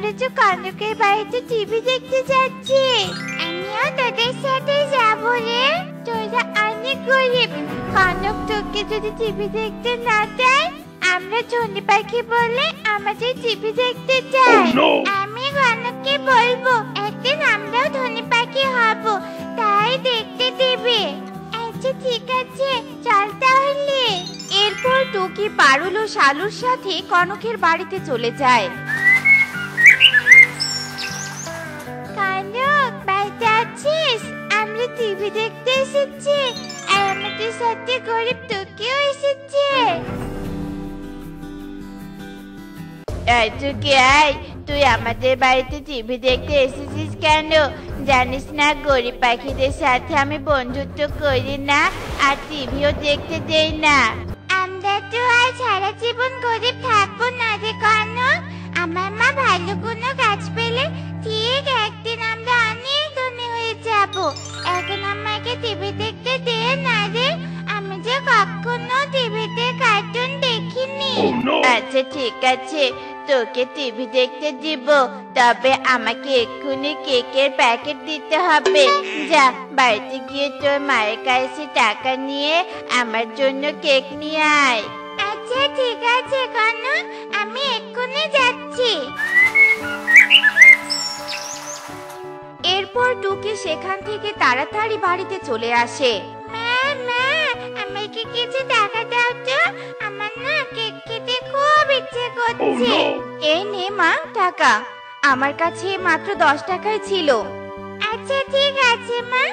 আমরা তো কনকের বাড়িতে টিভি দেখতে যাচ্ছি। আমিও তোদের সাথে যাবো রে। তোরা অনেক গরিব, কনক তোকে যদি টিভি দেখতে না দেয়, আমরা ধনী পাখি বলে আমাদের টিভি দেখতে চাই। আমি কনককে বলবো একদিন আমরাও ধনী পাখি হব, তাই দেখতে দিবে। আচ্ছা ঠিক আছে, চল তাহলে। এরপর টুকি পারুল ও শালুর সাথে কনকের বাড়িতে চলে যায়। কনক, বাড়িতে আছিস? আমরা টিভি দেখতে এসেছি, আর আমাদের সাথে গরিব টুকিও এসেছে। এই টুকি, আয়। তুই আমাদের বাড়িতে টিভি দেখতে এসেছিস কেন? জানিস না গরিব পাখিদের সাথে আমি বন্ধুত্ব করি না, আর টিভিও দেখতে দেই না। আমরা তো আর সারা জীবন গরিব থাকবো না রে কনক। আমার মা ভালো কোনো কাজ পেলে ঠিক একদিন আমরা অনেক ধনী হয়ে যাব। এখন আমাকে টিভি দেখতে দে না রে, আমি যে কখনো টিভিতে কার্টুন দেখিনি। আচ্ছা ঠিক আছে, তোকে টিভি দেখতে দিব, তবে আমাকে এক্ষুনি কেকের প্যাকেট দিতে হবে। যা, বাড়িতে গিয়ে তোর মায়ের কাছে টাকা নিয়ে আমার জন্য কেক নিয়ে আয়। আচ্ছা ঠিক আছে কনক, আমি এক্ষুনি যাচ্ছি। এরপর টুকি সেখান থেকে তাড়াতাড়ি বাড়িতে চলে আসে। মা, মা, আমাকে কিছু টাকা দাও তো, আমার না কেক খেতে খুব ইচ্ছে করছে। এই নে মা টাকা, আমার কাছে মাত্র 10 টাকাই ছিল। আচ্ছা ঠিক আছে মা।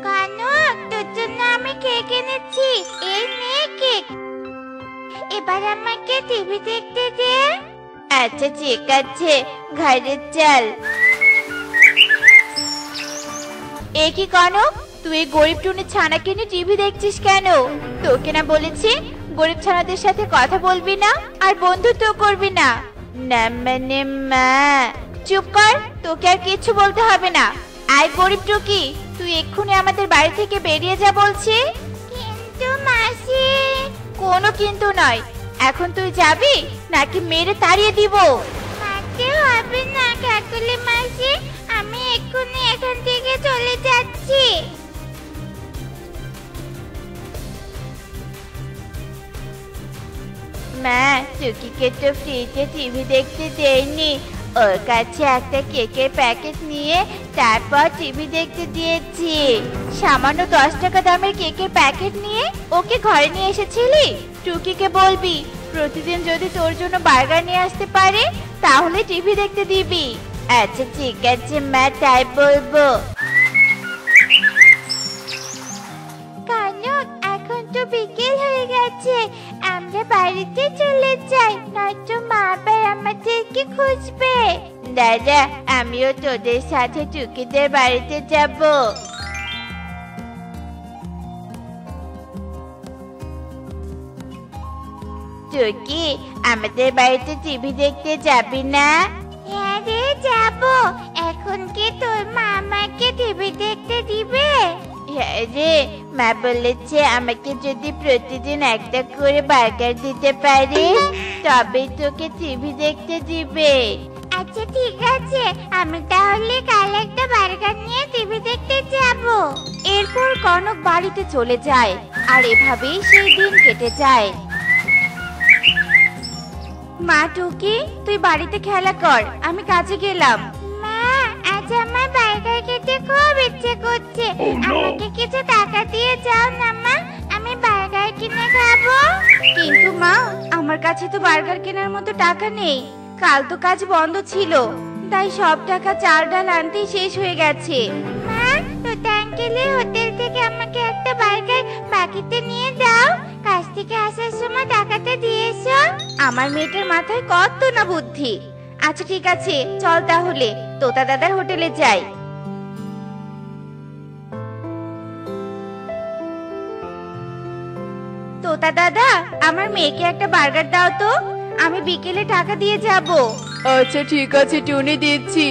কনক, তোর জন্য আমি কেক এনেছি, এই নে কেক। এবার আমাকে টিভি দেখতে দে। আচ্ছা ঠিক আছে, ঘরে চল। এ কি কনক, তুই গরিব টুনির ছানাকে নিয়ে টিভি দেখছিস কেন? তোকে না বলেছি গরিব ছানাদের সাথে কথা বলবি না আর বন্ধুত্ব করবি না। না মানে মা। চুপ কর, তোকে আর কিছু বলতে হবে না। আয় গরিব টুকি, তুই এক্ষুনি আমাদের বাড়ি থেকে বেরিয়ে যা বলছি। কিন্তু মাসি। কোনো কিন্তু নয়, এখন তুই যাবি নাকি মেরে তাড়িয়ে দিব? মারতে হবে না কাকুলি মাসি, আমি এক্ষুনি এখান থেকে চলে যাচ্ছি। মা, টুকিকে তো ফ্রিতে টিভি দেখতে দেয়নি, ওর কাছে একটা কেকের প্যাকেট নিয়ে তারপর টিভি দেখতে দিয়েছি। সামান্য 10 টাকা দামের কেকের প্যাকেট নিয়ে ওকে ঘরে নিয়ে এসেছিলি? টুকিকে বলবি প্রতিদিন যদি তোর জন্য বার্গার নিয়ে আসতে পারে তাহলে টিভি দেখতে দিবি। আচ্ছা ঠিক আছে মা, তাই বলবো। কনক, এখন তো বিকেল হয়ে গেছে, আমরা বাড়িতে চলে যাই, নয়তো মা আবার আমাদেরকে খুঁজবে। দাদা, আমিও তোদের সাথে টুকিদের বাড়িতে যাব। টুকি, আমাদের বাড়িতে টিভি দেখতে যাবি না? হ্যাঁ রে, যাবো। এখন কি তোর মা আমাকে টিভি দেখতে দিবে? হ্যাঁ রে, মা বলেছে আমাকে যদি প্রতিদিন একটা করে বার্গার দিতে পারিস তবে তোকে টিভি দেখতে দিবে। আচ্ছা ঠিক আছে, আমি তাহলে কাল একটা বার্গার নিয়ে টিভি দেখতে যাব। এরপর কনক বাড়িতে চলে যায়, আর এভাবেই সেই দিন কেটে যায়। মা টুকি, তুই বাড়িতে খেলা কর, আমি কাজে গেলাম। মা, আজ আমার বার্গার খেতে খুব ইচ্ছে করছে, আমাকে কিছু টাকা দিয়ে যাও না মা, আমি বার্গার কিনে খাবো। কিন্তু মা, আমার কাছে তো বার্গার কেনার মতো টাকা নেই, কাল তো কাজ বন্ধ ছিল, তাই সব টাকা চাল ডাল আনতেই শেষ হয়ে গেছে। মা, তোতা আঙ্কেলের হোটেল থেকে আমাকে একটা বার্গার বাকিতে নিয়ে দাও, কাজ থেকে আসার সময় টাকাটা দিয়ে এসো। আমার মেয়েটার মাথায় কত না বুদ্ধি। আচ্ছা ঠিক আছে, চল তাহলে তোতা দাদার হোটেলে যাই। তোতা দাদা, আমার মেয়েকে একটা বার্গার দাও তো, আমি বিকেলে টাকা দিয়ে যাব। আচ্ছা ঠিক আছে টুনি, দিচ্ছি।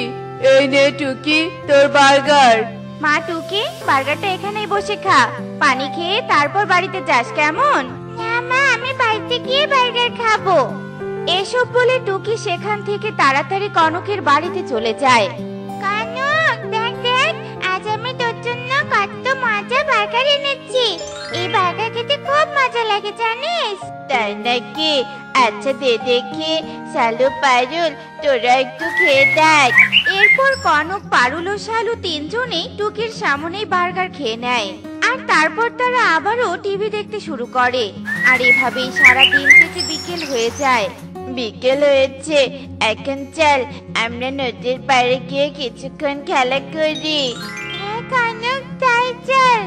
এই নে টুকি তোর বার্গার। মা টুকি, বার্গারটা এখানেই বসে খা। পানি খেয়ে তারপর বাড়িতে যাস, কেমন? না মা, আমি বাড়িতে গিয়ে বার্গার খাবো। এসব বলে টুকি সেখান থেকে তাড়াতাড়ি কনকের বাড়িতে চলে যায়। কনক, দেখ দেখ, আজ আমি তোর জন্য কত মজা বার্গার এনেছি। এই বার্গার খেতে খুব মজা লাগে জানিস। তাই নাকি? আচ্ছা দে দেখি। শালু, পারুল, তোরা একটু খেয়ে দেখ। এরপর কনক, পারুল ও শালু তিনজনেই টুকির সামনেই বার্গার খেয়ে নেয়। আর তারপর তারা আবারও টিভি দেখতে শুরু করে। আর এভাবেই সারা দিন কেটে বিকেল হয়ে যায়। বিকেল হয়েছে, এখন চল আমরা নদীর পাড়ে গিয়ে কিছুক্ষণ খেলা করি। হ্যাঁ কনক, তাই চল।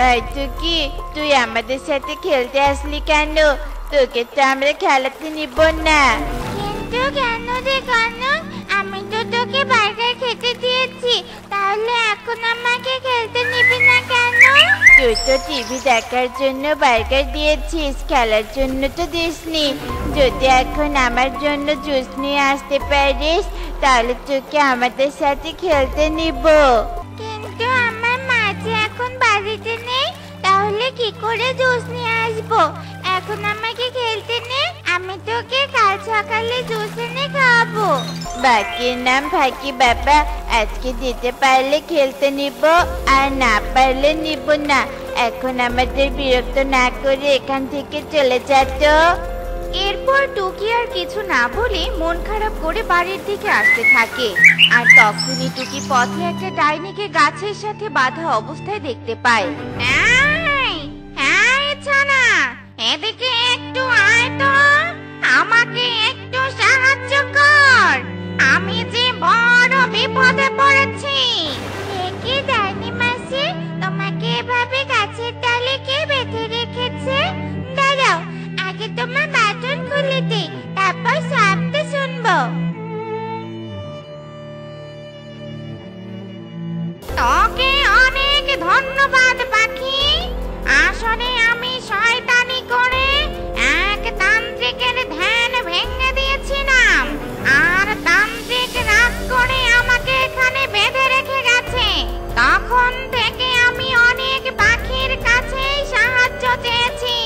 এই টুকি, তুই আমাদের সাথে খেলতে আসলি কেন? তোকে তো আমরা খেলাতে নিব না। কিন্তু কেন রে কনক? আমি তো তোকে বার্গার খেতে দিয়েছি, তাহলে এখন আমাকে খেলতে নিবি না কেন? তুই তো টিভি দেখার জন্য বার্গার দিয়েছিস, খেলার জন্য তো দিসনি। যদি এখন আমার জন্য জুস নিয়ে আসতে পারিস, তাহলে তোকে আমাদের সাথে খেলতে নিব। কিন্তু আমার মা যে এখন বাড়িতে নেই, তাহলে কি করে জুস নিয়ে আসবো? এখন আমাকে খেলতে নে, আমি তোকে কাল সকালে জুস এনে খাওয়াবো। বাকির নাম ফাঁকি বাবা, আজকে দিতে পারলে খেলতে নিব, আর না পারলে নিব না। এখন আমাদের বিরক্ত না করে এখান থেকে চলে যেত। এরপর টুকি আর কিছু না বলে মন খারাপ করে বাড়ির দিকে আসতে থাকে। আর তখনই টুকি পথে একটা ডাইনিকে গাছের সাথে বাঁধা অবস্থায় দেখতে পায়। ছানা, এদিকে একটু আয় তো, আমাকে একটু সাহায্য কর, আমি যে বড় বিপদে পড়েছি। কি ডাইনি মাসি, তোমাকে এভাবে গাছের ডালে কে বেঁধে রেখেছে? দাঁড়াও, আগে তোমার বাটন খুলে দিই, তারপর সবটা শুনবো। তোকে অনেক ধন্যবাদ পাখি। আসলে আমি শয়তানি করে এক তান্ত্রিকের ধ্যান ভেঙে দিয়েছিলাম, আর তান্ত্রিক রাগ করে আমাকে এখানে বেঁধে রেখে গেছে। তখন থেকে আমি অনেক পাখির কাছেই সাহায্য চেয়েছি,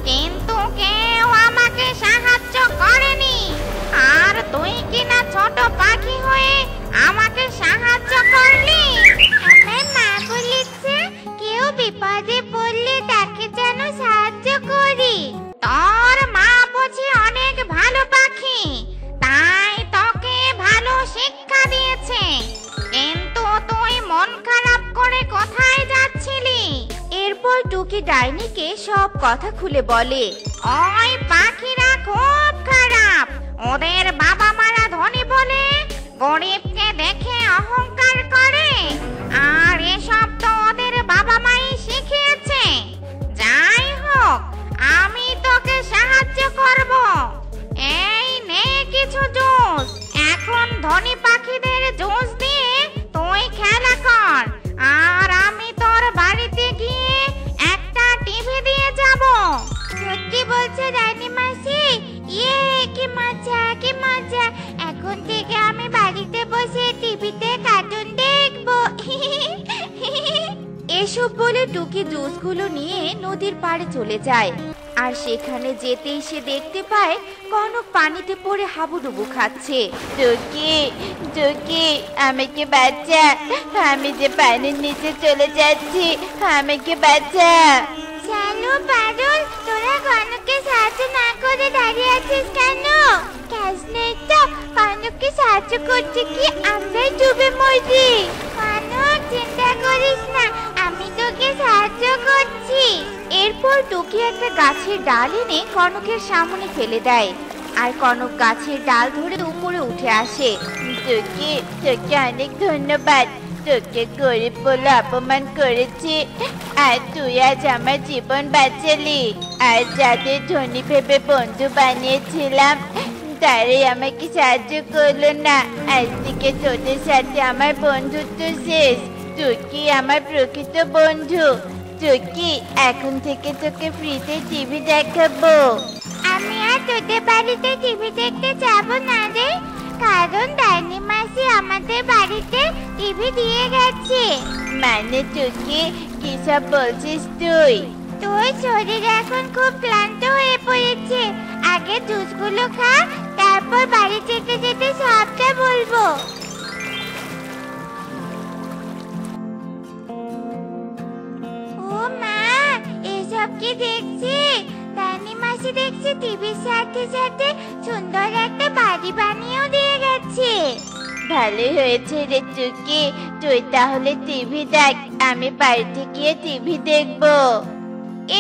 কিন্তু কেউ আমাকে সাহায্য করেনি। আর তুই কিনা ছোট পাখি হয়ে আমাকে সাহায্য করলি। আমার মা বলেছে কেউ বিপদে পড়লে তাকে যেন সাহায্য করি। তোর মা বুঝি অনেক ভালো পাখি, তাই তোকে ভালো শিক্ষা দিয়েছে। কিন্তু তুই মন খারাপ করে কোথায় যাচ্ছিলি? এরপর টুকি ডাইনিকে সব কথা খুলে বলে। ওই পাখিরা খুব খারাপ, ওদের বাবা মারা ধনী বলে গরিবকে দেখে অহংকার করে, আর এসব তো ওদের বাবা মাই শিখিয়েছে। যাই হোক, আমি তোকে সাহায্য করব। এই নে কিছু জুস, এখন ধনী পাখিদের জুস দিয়ে তুই খেলা কর, আর আমি তোর বাড়িতে গিয়ে একটা টিভি দিয়ে যাব। সত্যি বলছে ডাইনি মাসি? ইয়ে, কি মজা, কি মজা! এখন থেকে আমি বাড়িতে বসে টিভিতে কার্টুন দেখবো। এসব বলে টুকি জুসগুলো নিয়ে নদীর পাড়ে চলে যায়। আর সেখানে যেতেই সে দেখতে পায় কনক পানিতে পড়ে হাবুডুবু খাচ্ছে। টুকি, টুকি, আমাকে বাঁচা, আমি যে পানির নিচে চলে যাচ্ছি, আমাকে বাঁচা। শালু, পারুল, তোরা কনককে সাহায্য না করে দাঁড়িয়ে আছিস কেন? ক্যাশ নেই তো? কনককে সাহায্য করতে কি আমরাই ডুবে মরি। কনক, চিন্তা করিস না, আমি তোকে সাহায্য করছি। এরপর টুকি একটা গাছের ডাল এনে কনকের সামনে ফেলে দেয়। আর কনক গাছের ডাল ধরে উপরে উঠে আসে। টুকি, তোকে অনেক ধন্যবাদ। তোকে গরিব বলে অপমান করেছি, আর তুই আজ আমার জীবন বাঁচালি। আর যাদের ধনী ভেবে বন্ধু বানিয়েছিলাম, তারাই আমাকে সাহায্য করলো না। আজ থেকে তোদের সাথে আমার বন্ধুত্ব শেষ। তুই কি আমার প্রকৃত বন্ধু। তুই কি এখন থেকে তোকে ফ্রিতে টিভি দেখাবো। আমি আর তোদের বাড়িতে টিভি দেখতে যাব না রে, কারণ ডাইনি মাসি আমাদের বাড়িতে টিভি দিয়ে গেছে। মানে টুকি কিসব বলছিস তুই? তোর শরীর এখন খুব ক্লান্ত হয়ে পড়েছে, আগে জুসগুলো খা, তারপর বাড়ি যেতে যেতে সবটা বলবো। ও মা, এসব কি দেখছি? ডাইনি মাসি দেখছি টিভির সাথে সাথে সুন্দর একটা বাড়ি বানিয়েও দিয়ে গেছে। ভালো হয়েছে রে টুকি, তুই তাহলে টিভি দেখ, আমি বাড়িতে গিয়ে টিভি দেখবো।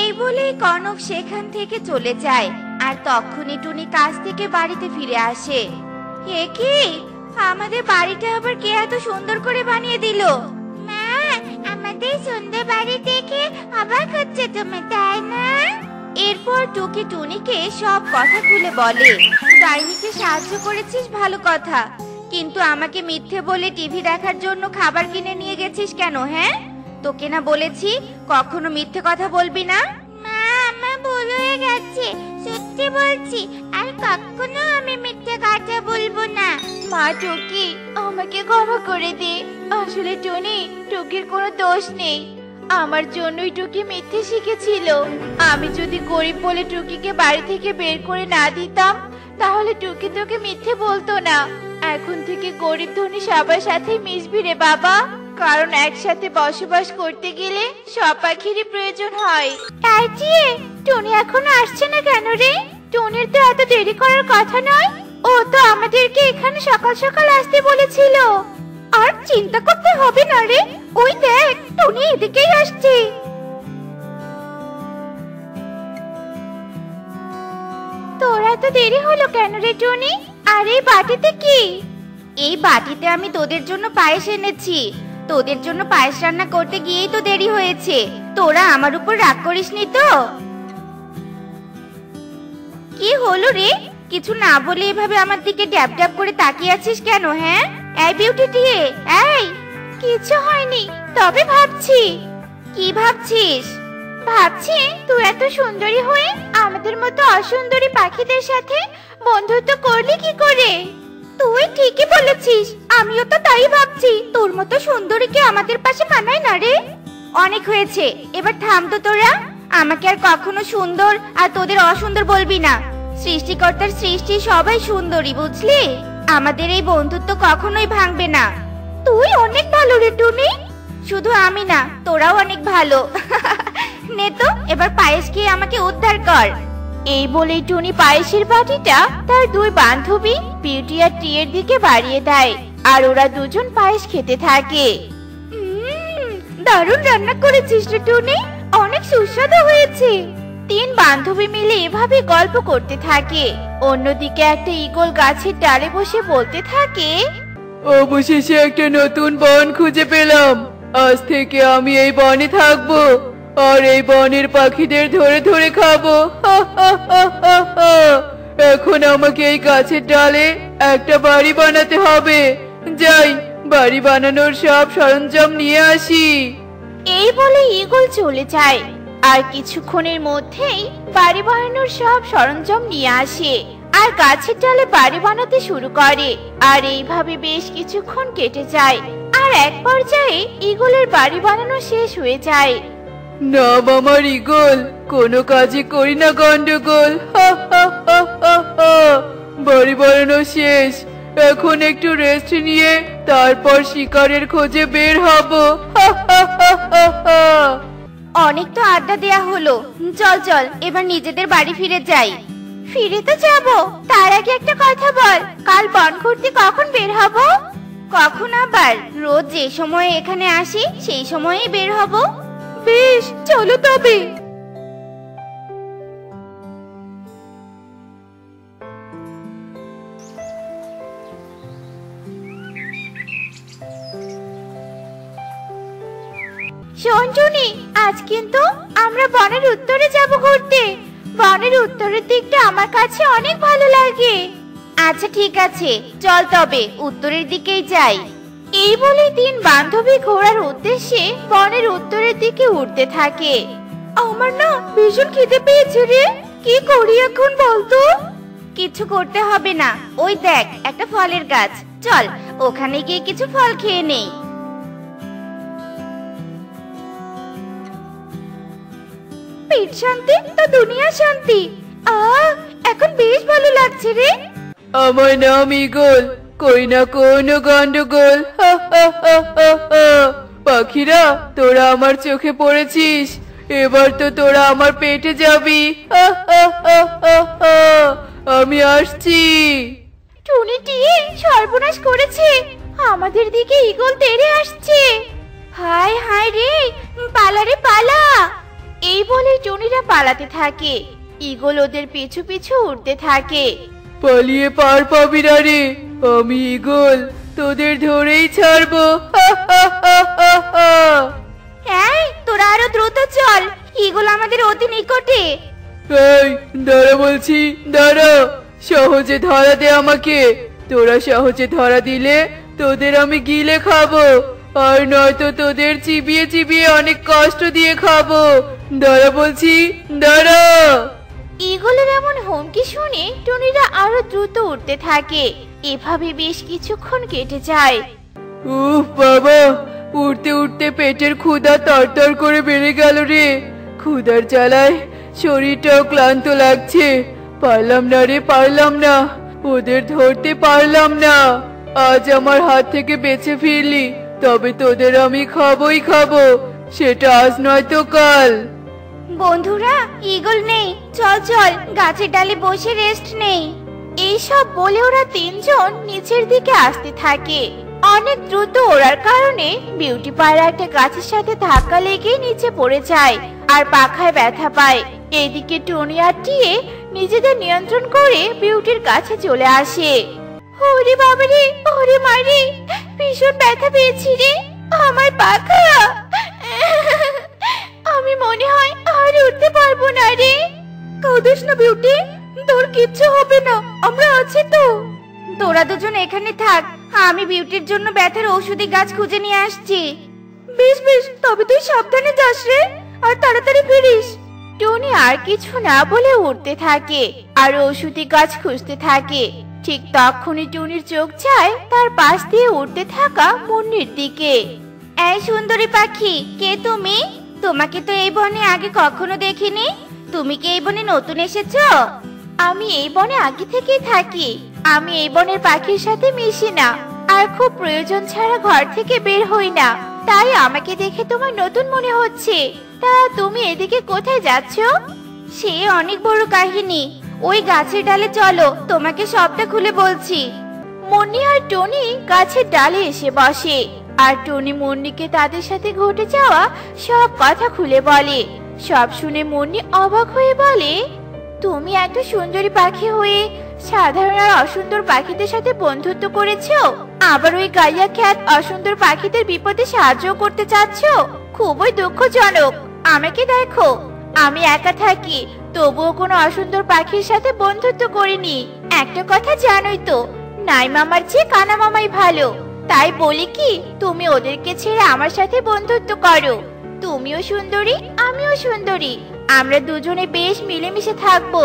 এই বলেই কনক সেখান থেকে চলে যায়, আর তখনই টুনি কাজ থেকে বাড়িতে ফিরে আসে। এ কি, আমাদের বাড়িটা আবার কে এত সুন্দর করে বানিয়ে দিল? মা, আমাদের সুন্দর বাড়ি দেখে অবাক হচ্ছে তুমি, তাই না? এরপর টুকি টুনিকে সব কথা খুলে বলে। ডাইনিকে সাহায্য করেছিস ভালো কথা, কিন্তু আমাকে মিথ্যে বলে টিভি দেখার জন্য খাবার কিনে নিয়ে গেছিস কেন? হ্যাঁ, তোকে না বলেছি কখনো মিথ্যে কথা বলবি না? মা, আমার ভুল হয়ে গেছে, সত্যি বলছি, আর কখনো আমি মিথ্যে কথা বলবো না। মা টুকি, আমাকে ক্ষমা করে দে। আসলে টুনি, টুকির কোনো দোষ নেই, আমার জন্যই টুকি মিথ্যে শিখেছিল। আমি যদি গরিব বলে টুকিকে বাড়ি থেকে বের করে না দিতাম, তাহলে টুকি তোকে মিথ্যে বলতো না। এখন থেকে গরিব ধনী সবার সাথে মিশবি রে বাবা, কারণ একসাথে বসবাস করতে গেলে সব পাখিরই প্রয়োজন হয়। তাই যে, টুনি এখনো আসছে না কেন রে? টুনির তো এত দেরি করার কথা নয়, ও তো আমাদেরকে এখানে সকাল সকাল আসতে বলেছিল। আর চিন্তা করতে হবে না রে, ওই দেখ টুনি এদিকেই আসছে। তোর এত দেরি হলো কেন রে টুনি? আর এই বাটিতে কি? এই বাটিতে আমি তোদের জন্য পায়েস এনেছি। তোদের জন্য পায়েস রান্না করতে গিয়েই তো দেরি হয়েছে, তোরা আমার উপর রাগ করিসনি তো? কি হলো রে, কিছু না বলে এভাবে আমার দিকে ড্যাব ড্যাব করে তাকিয়ে আছিস কেন? হ্যাঁ, এই বিউটি টিয়ে, এই। কিছু হয়নি, তবে ভাবছি। কি ভাবছিস? ভাবছি তুই এত সুন্দরী হয়ে আমাদের মতো অসুন্দরী পাখিদের সাথে বন্ধুত্ব করলি কি করে? তুই ঠিকই বলেছিস, আমিও তো তাই ভাবছি। তোর মতো সুন্দরীকে আমাদের পাশে মানায় না রে। অনেক হয়েছে, এবার থাম তো তোরা। আমাকে আর কখনো সুন্দর আর তোদের অসুন্দর বলবি না। সৃষ্টিকর্তার সৃষ্টি সবাই সুন্দরী, বুঝলি? আমাদের এই বন্ধুত্ব কখনোই ভাঙবে না। তুই অনেক ভালো রে টুনি। শুধু আমি না, তোরাও অনেক ভালো। নে তো, এবার পায়েস খেয়ে আমাকে উদ্ধার কর। এই বলেই টুনি পায়েসের বাটিটা তার দুই বান্ধবী বিউটি আর টিয়ের দিকে বাড়িয়ে দেয়, আর ওরা দুজন পায়েস খেতে থাকে। দারুণ রান্না করেছিস রে টুনি, অনেক সুস্বাদু হয়েছে। তিন বান্ধবী মিলে এভাবে গল্প করতে থাকে। অন্যদিকে একটা ঈগল গাছের ডালে বসে বলতে থাকে, অবশেষে একটা নতুন বন খুঁজে পেলাম। আজ থেকে আমি এই বনে থাকবো, আর এই বনের পাখিদের ধরে ধরে খাবো। হা হা হা হা হা। এখন আমাকে এই গাছের ডালে একটা বাড়ি বানাতে হবে। যাই, বাড়ি বানানোর সব সরঞ্জাম নিয়ে আসি। এই বলে ঈগল চলে যায়, আর কিছুক্ষণের মধ্যেই বাড়ি বানানোর সব সরঞ্জাম নিয়ে আসে, আর গাছের ডালে বাড়ি বানাতে শুরু করে। আর এইভাবে বেশ কিছুক্ষণ কেটে যায়, আর এক পর্যায়ে ঈগলের বাড়ি বানানো শেষ হয়ে যায়। নাম আমার ঈগল, কোনো কাজে করি না গন্ডগোল। হা হা হা হা হা। বাড়ি বানানো শেষ, এখন একটু রেস্ট নিয়ে তারপর শিকারের খোঁজে বের হব। হা হা হা হা হা। অনেক তো আড্ডা দেয়া হলো, চল চল এবার নিজেদের বাড়ি ফিরে যাই। ফিরে তো যাব, তার আগে একটা কথা বল, কাল বন ঘুরতে কখন বের হব? কখন আবার? রোজ যে সময়ে এখানে আসি সেই সময়েই বের হব। বেশ, চলো তবে। শোন টুনি, আজ কিন্তু আমরা বনের উত্তরে যাব ঘুরতে। বনের উত্তরের দিকটা আমার কাছে অনেক ভালো লাগে। আচ্ছা ঠিক আছে, চল তবে উত্তরের দিকেই যাই। এই বলে তিন বান্ধবী ঘোড়ার উদ্দেশ্যে বনের উত্তরের দিকে উঠতে থাকে। আমার না ভীষণ খিদে পেয়েছে রে, কি করি এখন বলতো? কিছু করতে হবে না, ওই দেখ একটা ফলের গাছ, চল ওখানে গিয়ে কিছু ফল খেয়ে নেই। পেট শান্তি তো দুনিয়া শান্তি। এখন বেশ ভালো লাগছে রে। আমার নাম ঈগল, কই না কোনো গন্ডগোল। হা হা হা হা হা। পাখিরা তোরা আমার চোখে পড়েছিস, এবার তো তোরা আমার পেটে যাবি। হা হা হা হা হা। আমি আসছি। টুনিটি সর্বনাশ করেছে, আমাদের দিকে ঈগল তেড়ে আসছে। হায় হায় রে, পালা রে পালা। এই বলে টুনিরা পালাতে থাকে, ঈগল ওদের পিছু পিছু উঠতে থাকে। পালিয়ে পার পাবি না রে, আমি ঈগল তোদের ধরেই ছাড়বো। হা হা হা হা হা। এই তোরা আরো দ্রুত চল, ঈগল আমাদের অতি নিকটে। এই দাঁড়া বলছি, দাঁড়া। সহজে ধরা দে আমাকে, তোরা সহজে ধরা দিলে তোদের আমি গিলে খাবো, আর নয়তো তোদের চিবিয়ে চিবিয়ে অনেক কষ্ট দিয়ে খাবো। দাঁড়া বলছি, দাঁড়া। ঈগলের এমন হুমকি শুনে টুনিরা আরো দ্রুত উঠতে থাকে। এভাবে বেশ কিছুক্ষণ কেটে যায়। উফ বাবা, উঠতে উঠতে পেটের ক্ষুধা তরতর করে বেড়ে গেল রে। ক্ষুধার জ্বালায় শরীরটাও ক্লান্ত লাগছে। পারলাম না রে, পারলাম না, ওদের ধরতে পারলাম না। আজ আমার হাত থেকে বেঁচে ফিরলি, তবে তোদের আমি খাবোই খাবো, সেটা আজ নয় তো কাল। বন্ধুরা ঈগল নেই, চল চল গাছের ডালে বসে রেস্ট নেই। এইসব বলে ওরা তিনজন নিচের দিকে আসতে থাকে। অনেক দ্রুত ওড়ার কারণে বিউটি পায়রা একটা গাছের সাথে ধাক্কা লেগে নিচে পড়ে যায় আর পাখায় ব্যথা পায়। এদিকে টুনি আর টিয়ে নিজেদের নিয়ন্ত্রণ করে বিউটির কাছে চলে আসে। ওরে বাবারে, ওরে মারি, ভীষণ ব্যথা পেয়েছি রে, আমার পাখা। আমি মনে হয় আর উঠতে পারবো না রে। কাঁদিস না বিউটি, তোর কিচ্ছু হবে না, আমরা আছি তো। তোরা দুজন এখানে থাক, আমি বিউটির জন্য ব্যথার ঔষধি গাছ খুঁজে নিয়ে আসছি। বেশ বেশ, তবে তুই সাবধানে যাস রে, আর তাড়াতাড়ি ফিরিস। টুনি আর কিছু না বলে উঠতে থাকে আর ঔষধি গাছ খুঁজতে থাকে। ঠিক তখনই টুনির চোখ যায় তার পাশ দিয়ে উঠতে থাকা মুন্নির দিকে। এই সুন্দরী পাখি, কে তুমি? তোমাকে তো এই বনে আগে কখনো দেখিনি। তুমি কি এই বনে নতুন এসেছো? আমি এই বনে আগে থেকেই থাকি। আমি এই বনের পাখির সাথে মিশি না, আর খুব প্রয়োজন ছাড়া ঘর থেকে বের হই না। তাই আমাকে দেখে তোমার নতুন মনে হচ্ছে। তা তুমি এদিকে কোথায় যাচ্ছ? সে অনেক বড় কাহিনী, ওই গাছের ডালে চলো, তোমাকে সবটা খুলে বলছি। মুন্নি আর টনি গাছের ডালে এসে বসে, আর টনি মুন্নিকে তাদের সাথে ঘটে যাওয়া সব কথা খুলে বলে। সব শুনে মুন্নি অবাক হয়ে বলে, তুমি একটা সুন্দরী পাখি হয়ে সাধারণ আর অসুন্দর পাখিদের সাথে বন্ধুত্ব করেছো, আবার ওই গাইয়া খ্যাত অসুন্দর পাখিদের বিপদে সাহায্য করতে চাচ্ছ? খুবই দুঃখজনক। আমাকে দেখো, আমি একা থাকি, তবুও কোনো অসুন্দর পাখির সাথে বন্ধুত্ব করিনি। একটা কথা জানোই তো, নাই মামার চেয়ে কানা মামাই ভালো। তাই বলি কি, তুমি ওদেরকে ছেড়ে আমার সাথে বন্ধুত্ব করো। তুমিও সুন্দরী, আমিও সুন্দরী, আমরা দুজনে বেশ মিলেমিশে থাকবো।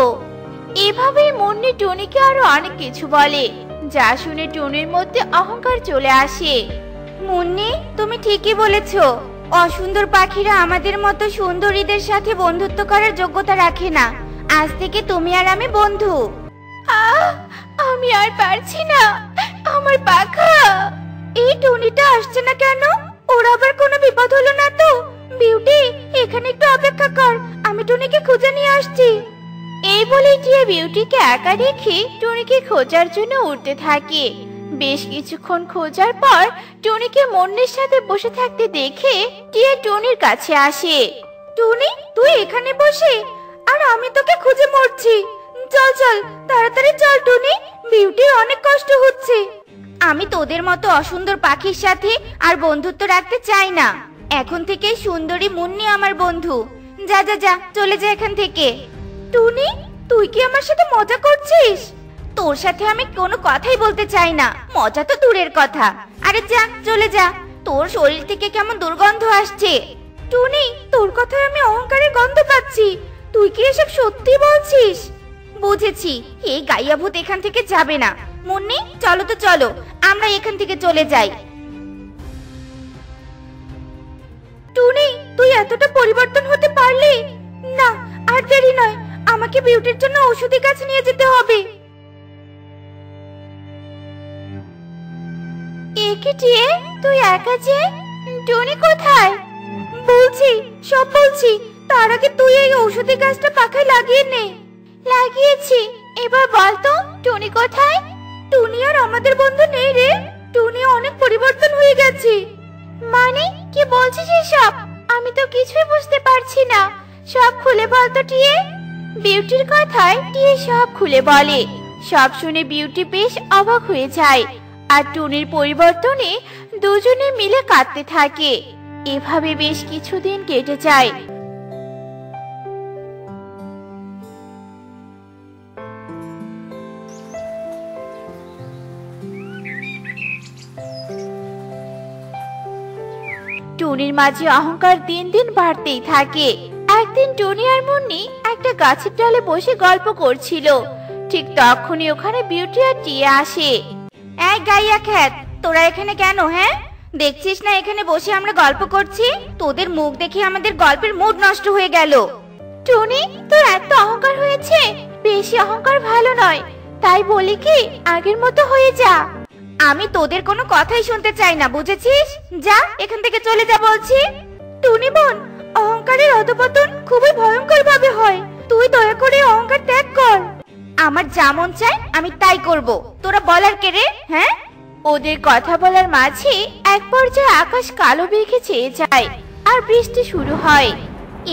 এভাবে মুন্নি টুনিকে আরো অনেক কিছু বলে, যা শুনে টুনির মধ্যে অহংকার চলে আসে। মুন্নি, তুমি ঠিকই বলেছো, অসুন্দর পাখিরা আমাদের মতো সুন্দরীদের সাথে বন্ধুত্ব করার যোগ্যতা রাখে না। আজ থেকে তুমি আর আমি বন্ধু। আমি আর পারছি না, আমার পাখা। এই টুনিটা আসছে না কেন? ওর আবার কোনো বিপদ হলো না তো? বিউটি, এখানে একটু অপেক্ষা কর, আমি টুনিকে খুঁজে নিয়ে আসছি। এই বলে টিয়া বিউটিকে একা রেখে টুনিকে খোঁজার জন্য উঠতে থাকে। বেশ কিছুক্ষণ খোঁজার পর টুনিকে মুন্নির সাথে বসে থাকতে দেখে টিয়া টুনির কাছে আসে। টুনি, তুই এখানে বসে, আর আমি তোকে খুঁজে মরছি। চল চল, তাড়াতাড়ি চল টুনি, বিউটির অনেক কষ্ট হচ্ছে। আমি তোদের মতো অসুন্দর পাখির সাথে আর বন্ধুত্ব রাখতে চাই না। এখন থেকে সুন্দরী মুন্নি আমার বন্ধু। যা যা যা, চলে যা এখান থেকে। টুনি, তুই কি আমার সাথে মজা করছিস? তোর সাথে আমি কোনো কথাই বলতে চাই না, মজা তো দূরের কথা। আরে যা, চলে যা, তোর শরীর থেকে কেমন দুর্গন্ধ আসছে। টুনি, তোর কথায় আমি অহংকারের গন্ধ পাচ্ছি। তুই তুই কি এসব সত্যি বলছিস? বুঝেছি, এই গাইয়া ভূত এখান থেকে যাবে না। মুন্নি, চলো তো চলো, আমরা এখান থেকে চলে যাই। টুনি, তুই এতটা পরিবর্তন হতে পারলি? না, আর দেরি নয়, আমাকে বিউটির জন্য ঔষধি গাছ নিয়ে যেতে হবে। একে টিয়ে, তুই একা যে? টুনি কোথায়? বলছি, সব বলছি, তার আগে তুই এই ঔষধি গাছটা পাখায় লাগিয়ে নে। লাগিয়েছি, এবার বল তো টুনি কোথায়? টুনি আর আমাদের বন্ধু নেই রে, টুনি অনেক পরিবর্তন হয়ে গেছে। মানে কি বলছিস এসব? আমি তো কিছুই বুঝতে পারছি না, সব খুলে বল তো টিয়ে। বিউটির কথায় টিয়ে সব খুলে বলে। সব শুনে বিউটি বেশ অবাক হয়ে যায়, আর টুনির পরিবর্তনে দুজনে মিলে কাঁদতে থাকে। এভাবে বেশ কিছুদিন কেটে যায়। টুনির মাঝে অহংকার দিন দিন বাড়তেই থাকে। একদিন টুনি আর মুন্নি একটা গাছের ডালে বসে গল্প করছিল। ঠিক তখনই ওখানে বিউটি আর টিয়ে আসে। এই গাইয়া খ্যাত, তোরা এখানে কেন? হ্যাঁ, দেখছিস না এখানে বসে আমরা গল্প করছি? তোদের মুখ দেখে আমাদের গল্পের মুড নষ্ট হয়ে গেল। টুনি, তোর এত অহংকার হয়েছে, বেশি অহংকার ভালো নয়, তাই বলি কি আগের মতো হয়ে যা। আমি তোদের কোনো কথাই শুনতে চাই না, বুঝেছিস? যা এখান থেকে চলে যা বলছি। টুনি বোন, অহংকারের অধপতন খুবই ভয়ঙ্কর ভাবে হয়, তুই দয়া করে অহংকার ত্যাগ কর। আমার যা মন চায় আমি তাই করব, তোরা বলার কে রে? হ্যাঁ? ওদের কথা বলার মাঝে এক পর্যায়ে আকাশ কালো মেঘে ছেয়ে যায় আর বৃষ্টি শুরু হয়।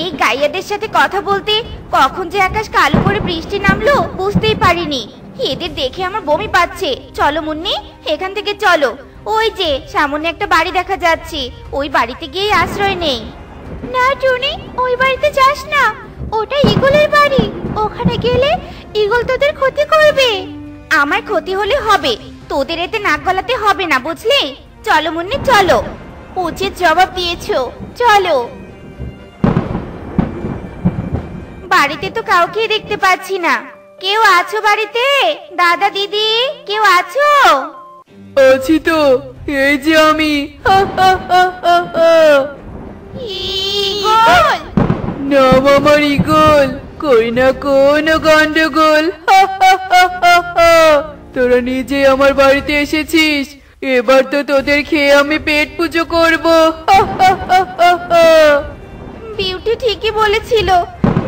এই গাইয়াদের সাথে কথা বলতে কখন যে আকাশ কালো করে বৃষ্টি নামলো বুঝতেই পারিনি। এদের দেখে আমার বমি পাচ্ছে। চলো মুন্নি, এখান থেকে চলো। ওই যে সামনে একটা বাড়ি দেখা যাচ্ছে, ওই বাড়িতে গিয়ে আশ্রয় নেই। না টুনি, ওই বাড়িতে যাস না, ওটা ঈগলের বাড়ি। ওখানে গেলে ঈগল তোদের ক্ষতি করবে। আমার ক্ষতি হলে হবে, তোদের এতে নাক গলাতে হবে না, বুঝলি? চলো মুন্নি চলো। উচিত জবাব দিয়েছো, চলো। বাড়িতে তো কাউকে দেখতে পাচ্ছি না, কেউ আছো বাড়িতে? দাদা দিদি, কেউ আছো? আছি তো, এই যে আমি। ঈগল! নাম আমার ঈগল, করি না কোনো গন্ডগোল। তোরা নিজে আমার বাড়িতে এসেছিস, এবার তো তোদের খেয়ে আমি পেট পুজো করবো। বিউটি ঠিকই বলেছিল,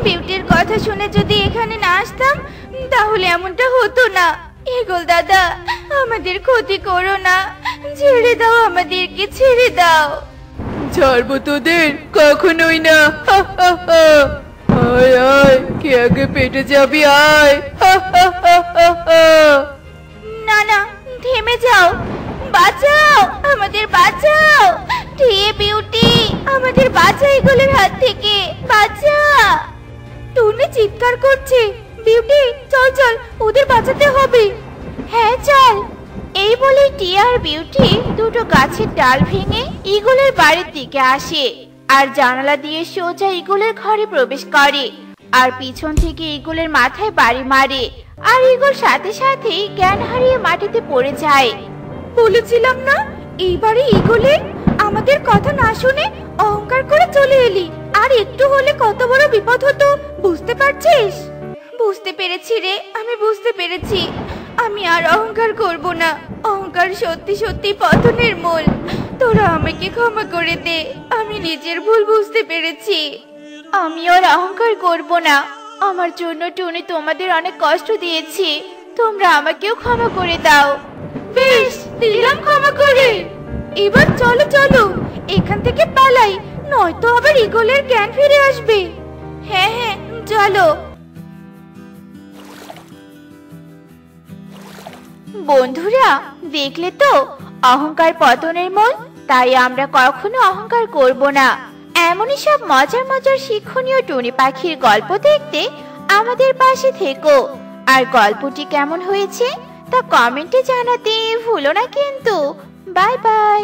বিউটির কথা শুনে যদি এখানে না আসতাম তাহলে এমনটা হতো না। ঈগল দাদা, আমাদের ক্ষতি করো না, ছেড়ে দাও, আমাদেরকে ছেড়ে দাও। ছাড়বো তোদের কখনোই না। আয় আয়, কে আগে পেটে যাবি, আয়। না না, থেমে যাও, বাঁচাও, আমাদের বাঁচাও। টিয়ে, বিউটি, আমাদের বাঁচা ঈগলের হাত থেকে, বাঁচা। টুনি চিৎকার করছে। বিউটি, চল চল, ওদের বাঁচাতে হবে। হ্যাঁ চল। এই বলে টিয়া আর বিউটি দুটো গাছের ডাল ভেঙে ঈগলের বাড়ির দিকে আসে আর জানালা দিয়ে সোজা ঈগলের ঘরে প্রবেশ করে আর পিছন থেকে ঈগলের মাথায় বাড়ি মারে আর ঈগল সাথে সাথেই জ্ঞান হারিয়ে মাটিতে পড়ে যায়। বলেছিলাম না, এইবারে ঈগলের আমাদের কথা না শুনে অহংকার করে চলে এলি, আর একটু হলে কত বড় বিপদ হতো, বুঝতে পারছিস? বুঝতে পেরেছি রে, আমি বুঝতে পেরেছি। আমি আর অহংকার করব না, অহংকার সত্যি সত্যি পতনের মূল। তোরা আমাকে ক্ষমা করে দে, আমি নিজের ভুল বুঝতে পেরেছি। আমি আর অহংকার করব না, আমার জন্য টুনি তোমাদের অনেক কষ্ট দিয়েছি, তোমরা আমাকেও ক্ষমা করে দাও। বেশ, দিলাম ক্ষমা করে। এবার চলো চলো, এখান থেকে পালাই, নয়তো আবার ঈগলের জ্ঞান ফিরে আসবে। হ্যাঁ হ্যাঁ চলো। বন্ধুরা, দেখলে তো অহংকার পতনের মূল, তাই আমরা কখনো অহংকার করব না। এমনই সব মজার মজার শিক্ষণীয় টুনি পাখির গল্প দেখতে আমাদের পাশে থেকো। আর গল্পটি কেমন হয়েছে তা কমেন্টে জানাতে ভুলো না কিন্তু। Bye bye.